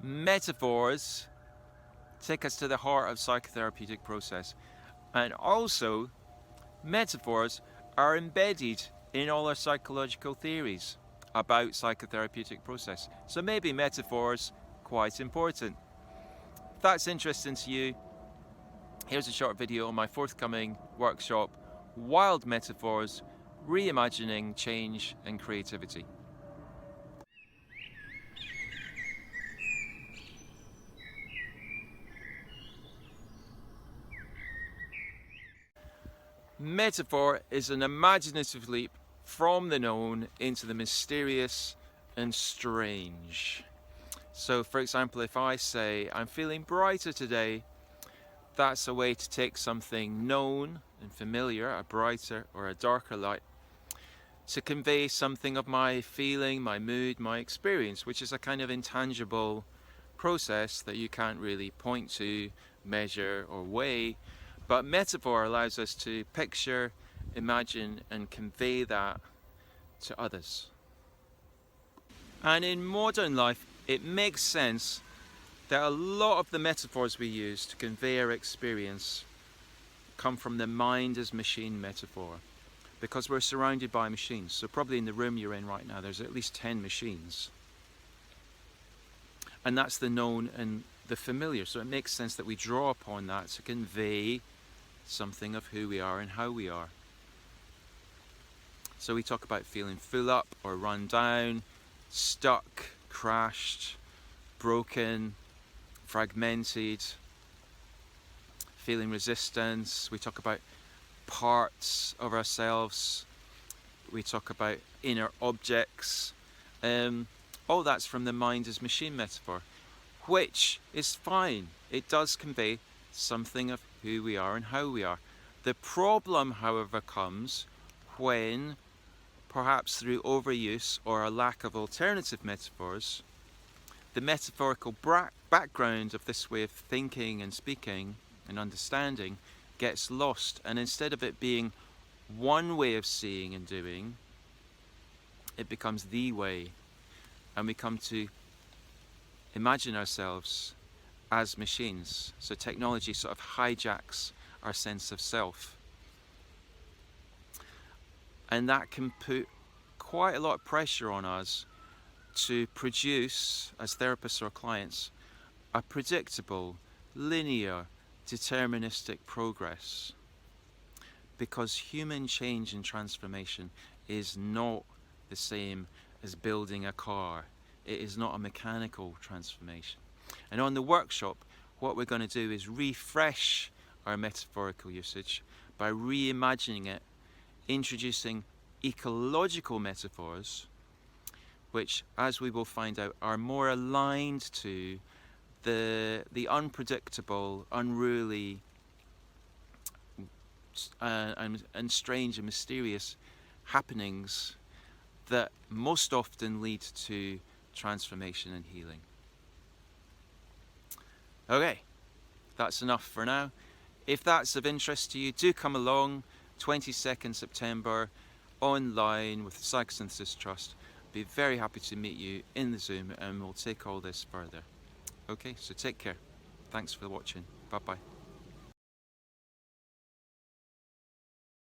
metaphors take us to the heart of psychotherapeutic process, and also metaphors are embedded in all our psychological theories about psychotherapeutic process. So maybe metaphors quite important. If that's interesting to you, here's a short video on my forthcoming workshop, Wild Metaphors, Reimagining Change and Creativity. Metaphor is an imaginative leap from the known into the mysterious and strange. So for example, if I say, I'm feeling brighter today, that's a way to take something known and familiar, a brighter or a darker light, to convey something of my feeling, my mood, my experience, which is a kind of intangible process that you can't really point to, measure or weigh. But metaphor allows us to picture, imagine and convey that to others. And in modern life, it makes sense that a lot of the metaphors we use to convey our experience come from the mind as machine metaphor, because we're surrounded by machines. So probably in the room you're in right now, there's at least 10 machines. And that's the known and the familiar. So it makes sense that we draw upon that to convey something of who we are and how we are. So we talk about feeling full up or run down, stuck, crashed, broken, fragmented, feeling resistance. We talk about parts of ourselves. We talk about inner objects. All that's from the mind as machine metaphor, which is fine. It does convey something of who we are and how we are. The problem, however, comes when, perhaps through overuse or a lack of alternative metaphors, the metaphorical background of this way of thinking and speaking and understanding gets lost, and instead of it being one way of seeing and doing, it becomes the way, and we come to imagine ourselves as machines. So technology sort of hijacks our sense of self, and that can put quite a lot of pressure on us to produce, as therapists or clients, a predictable, linear, deterministic progress, because human change and transformation is not the same as building a car. It is not a mechanical transformation. And on the workshop, what we're going to do is refresh our metaphorical usage by reimagining it, introducing ecological metaphors, which, as we will find out, are more aligned to the unpredictable, unruly, and strange and mysterious happenings that most often lead to transformation and healing. Okay, that's enough for now. If that's of interest to you, do come along, 22nd September, online with the Psychosynthesis Trust. Be very happy to meet you in the Zoom, and we'll take all this further. Okay, so take care. Thanks for watching. Bye-bye.